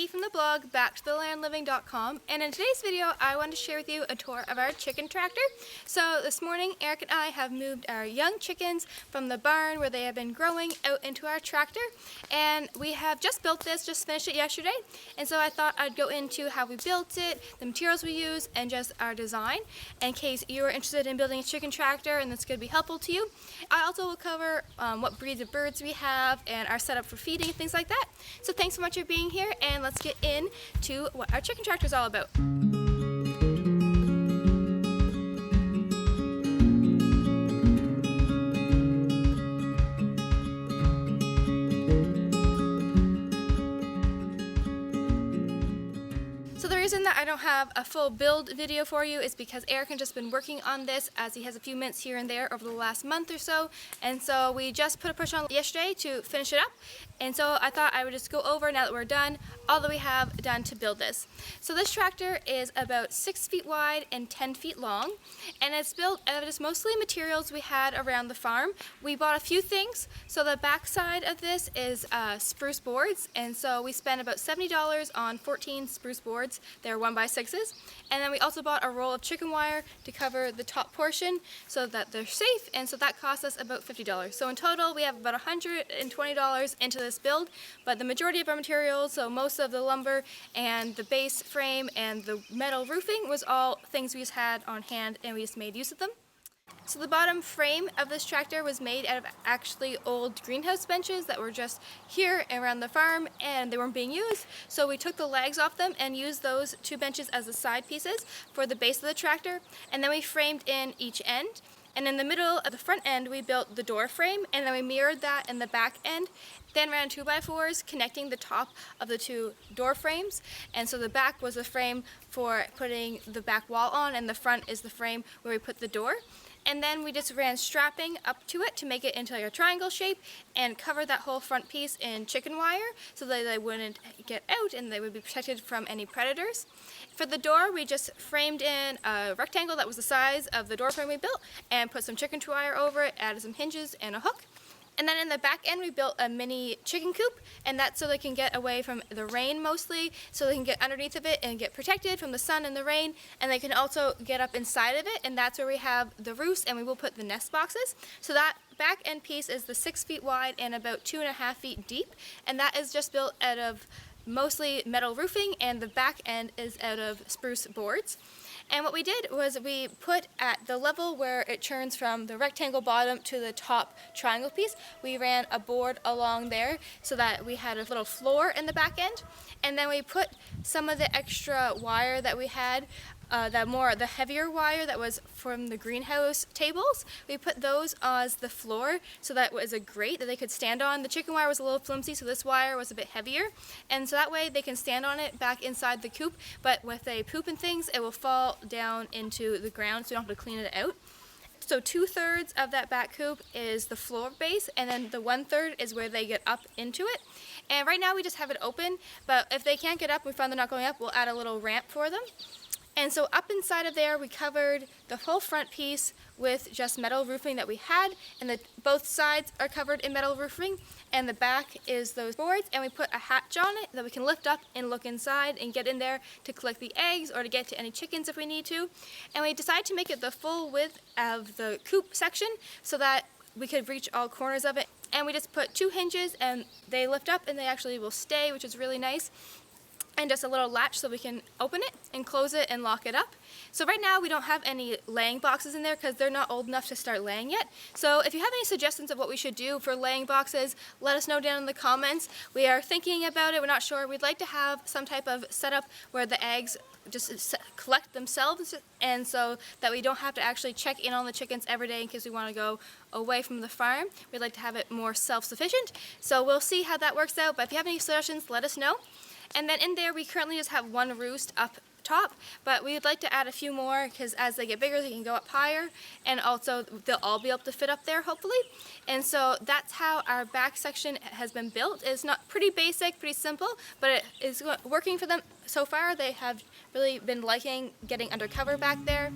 Becky from the blog backtothelandliving.com, and in today's video I wanted to share with you a tour of our chicken tractor. So this morning Eric and I have moved our young chickens from the barn where they have been growing out into our tractor, and we have just built this, just finished it yesterday, and so I thought I'd go into how we built it, the materials we use, and just our design in case you are interested in building a chicken tractor and this could be helpful to you. I also will cover what breeds of birds we have and our setup for feeding, things like that. So thanks so much for being here, and let's get into what our chicken tractor is all about. So the reason that I don't have a full build video for you is because Eric has just been working on this as he has a few minutes here and there over the last month or so, and so we just put a push on yesterday to finish it up, and so I thought I would just go over, now that we're done, all that we have done to build this. So this tractor is about 6 feet wide and 10 feet long, and it's built out of just mostly materials we had around the farm. We bought a few things. So the back side of this is spruce boards, and so we spent about $70 on 14 spruce boards. They're 1x6s, and then we also bought a roll of chicken wire to cover the top portion so that they're safe, and so that cost us about $50. So in total we have about $120 into this build, but the majority of our materials, so most of the lumber and the base frame and the metal roofing, was all things we just had on hand and we just made use of them. So the bottom frame of this tractor was made out of actually old greenhouse benches that were just here around the farm and they weren't being used. So we took the legs off them and used those two benches as the side pieces for the base of the tractor, and then we framed in each end. And in the middle of the front end we built the door frame, and then we mirrored that in the back end. Then ran 2x4s connecting the top of the two door frames, and so the back was the frame for putting the back wall on, and the front is the frame where we put the door. And then we just ran strapping up to it to make it into like a triangle shape and cover that whole front piece in chicken wire so that they wouldn't get out and they would be protected from any predators. For the door, we just framed in a rectangle that was the size of the door frame we built and put some chicken wire over it, added some hinges and a hook. And then in the back end we built a mini chicken coop, and that's so they can get away from the rain mostly, so they can get underneath of it and get protected from the sun and the rain, and they can also get up inside of it, and that's where we have the roost and we will put the nest boxes. So that back end piece is the 6 feet wide and about 2.5 feet deep, and that is just built out of mostly metal roofing, and the back end is out of spruce boards. And what we did was we put at the level where it turns from the rectangle bottom to the top triangle piece, we ran a board along there so that we had a little floor in the back end. And then we put some of the extra wire that we had, the heavier wire that was from the greenhouse tables, we put those as the floor so that it was a grate that they could stand on. The chicken wire was a little flimsy, so this wire was a bit heavier, and so that way they can stand on it back inside the coop, but with they poop and things it will fall down into the ground so you don't have to clean it out. So 2/3 of that back coop is the floor base, and then the 1/3 is where they get up into it. And right now we just have it open, but if they can't get up, we find they're not going up, we'll add a little ramp for them. And so up inside of there we covered the whole front piece with just metal roofing that we had, and both sides are covered in metal roofing, and the back is those boards, and we put a hatch on it that we can lift up and look inside and get in there to collect the eggs or to get to any chickens if we need to. And we decided to make it the full width of the coop section so that we could reach all corners of it, and we just put 2 hinges and they lift up and they actually will stay, which is really nice. And just a little latch so we can open it and close it and lock it up. So right now we don't have any laying boxes in there because they're not old enough to start laying yet. So if you have any suggestions of what we should do for laying boxes, let us know down in the comments. We are thinking about it, we're not sure. We'd like to have some type of setup where the eggs just collect themselves, and so that we don't have to actually check in on the chickens every day in case we want to go away from the farm. We'd like to have it more self-sufficient. So we'll see how that works out, but if you have any suggestions, let us know. And then in there we currently just have one roost up top, but we'd like to add a few more because as they get bigger they can go up higher, and also they'll all be able to fit up there hopefully. And so that's how our back section has been built. It's not pretty basic, pretty simple, but it is working for them so far. They have really been liking getting undercover back there.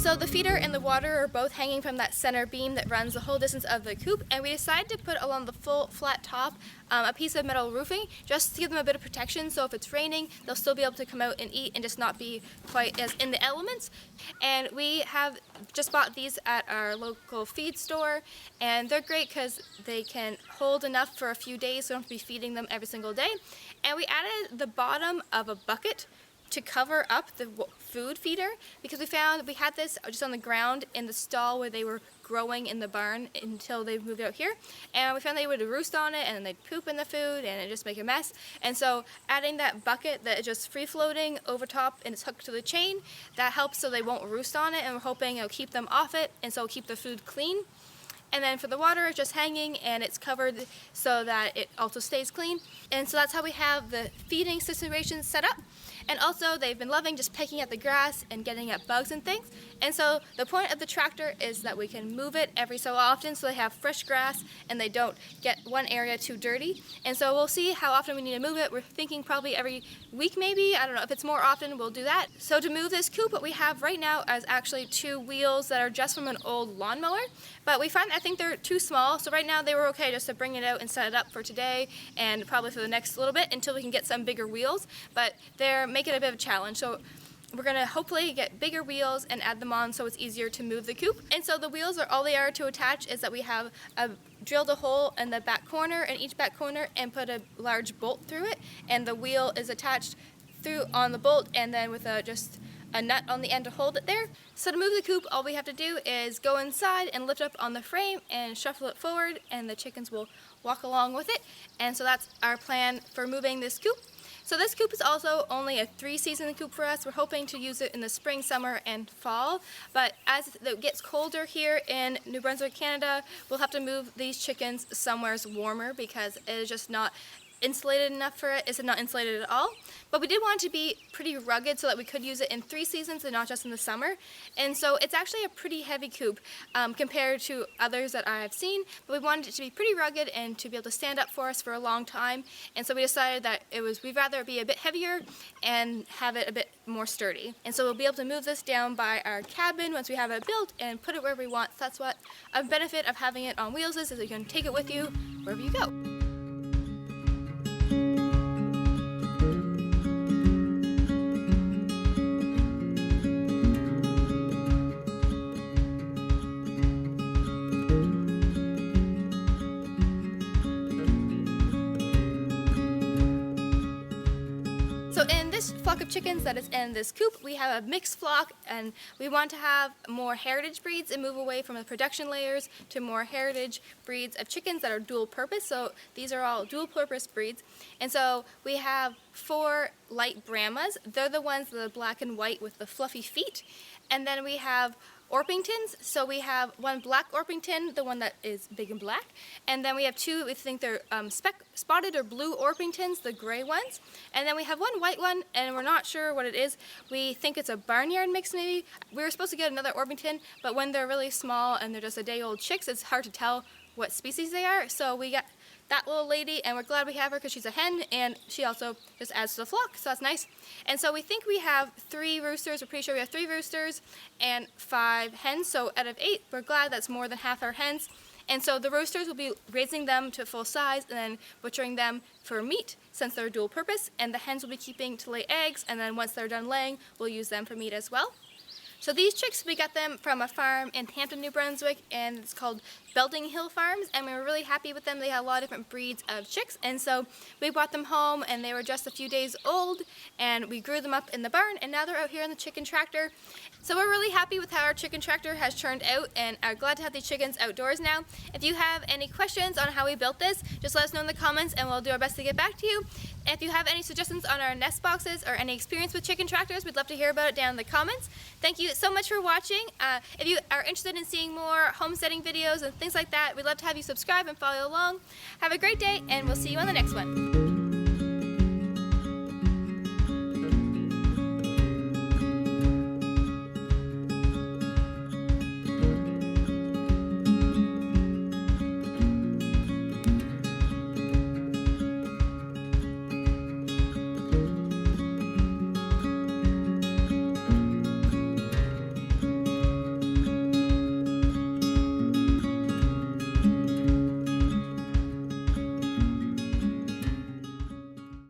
So the feeder and the water are both hanging from that center beam that runs the whole distance of the coop, and we decided to put along the full flat top a piece of metal roofing just to give them a bit of protection, so if it's raining they'll still be able to come out and eat and just not be quite as in the elements. And we have just bought these at our local feed store, and they're great because they can hold enough for a few days, so we don't have to be feeding them every single day. And we added the bottom of a bucket to cover up the food feeder, because we found we had this just on the ground in the stall where they were growing in the barn until they moved out here, and we found they would roost on it and then they'd poop in the food and it just make a mess. And so adding that bucket that is just free floating over top and it's hooked to the chain, that helps so they won't roost on it, and we're hoping it'll keep them off it and so it'll keep the food clean. And then for the water, it's just hanging and it's covered so that it also stays clean. And so that's how we have the feeding situation set up. And also they've been loving just picking at the grass and getting at bugs and things. And so the point of the tractor is that we can move it every so often so they have fresh grass and they don't get one area too dirty. And so we'll see how often we need to move it. We're thinking probably every week maybe. I don't know, if it's more often we'll do that. So to move this coop, what we have right now is actually 2 wheels that are just from an old lawnmower. But we find I think they're too small, so right now they were okay just to bring it out and set it up for today and probably for the next little bit until we can get some bigger wheels. But they're making it a bit of a challenge. So we're gonna hopefully get bigger wheels and add them on so it's easier to move the coop. And so the wheels are all they are to attach is that we have drilled a hole in the back corner, in each back corner, and put a large bolt through it, and the wheel is attached through on the bolt and then with just a nut on the end to hold it there. So to move the coop, all we have to do is go inside and lift up on the frame and shuffle it forward, and the chickens will walk along with it. And so that's our plan for moving this coop. So this coop is also only a 3-season coop for us. We're hoping to use it in the spring, summer, and fall. But as it gets colder here in New Brunswick, Canada, we'll have to move these chickens somewhere warmer because it is just not insulated enough for it. It's not insulated at all. But we did want it to be pretty rugged so that we could use it in 3 seasons and not just in the summer. And so it's actually a pretty heavy coop compared to others that I have seen. But we wanted it to be pretty rugged and to be able to stand up for us for a long time. And so we decided that we'd rather it be a bit heavier and have it a bit more sturdy. And so we'll be able to move this down by our cabin once we have it built and put it wherever we want. So that's what a benefit of having it on wheels is you can take it with you wherever you go. So in this flock of chickens that is in this coop, we have a mixed flock, and we want to have more heritage breeds and move away from the production layers to more heritage breeds of chickens that are dual purpose. So these are all dual purpose breeds. And so we have 4 light Brahmas. They're the ones that are black and white with the fluffy feet. And then we have Orpingtons. So we have 1 black Orpington, the one that is big and black, and then we have 2, we think they're spotted or blue Orpingtons, the gray ones, and then we have 1 white one, and we're not sure what it is. We think it's a barnyard mix maybe. We were supposed to get another Orpington, but when they're really small and they're just a day old chicks, it's hard to tell what species they are. So we got that little lady, and we're glad we have her because she's a hen, and she also just adds to the flock, so that's nice. And so we think we have 3 roosters. We're pretty sure we have 3 roosters and 5 hens, so out of 8, we're glad that's more than half our hens. And so the roosters will be raising them to full size and then butchering them for meat since they're dual purpose, and the hens will be keeping to lay eggs, and then once they're done laying, we'll use them for meat as well. So these chicks, we got them from a farm in Hampton, New Brunswick, and it's called Belding Hill Farms, and we were really happy with them. They had a lot of different breeds of chicks, and so we brought them home, and they were just a few days old, and we grew them up in the barn, and now they're out here in the chicken tractor. So we're really happy with how our chicken tractor has turned out, and are glad to have these chickens outdoors now. If you have any questions on how we built this, just let us know in the comments, and we'll do our best to get back to you. If you have any suggestions on our nest boxes or any experience with chicken tractors, we'd love to hear about it down in the comments. Thank you so much for watching. If you are interested in seeing more homesteading videos and things like that, we'd love to have you subscribe and follow along. Have a great day, and we'll see you on the next one.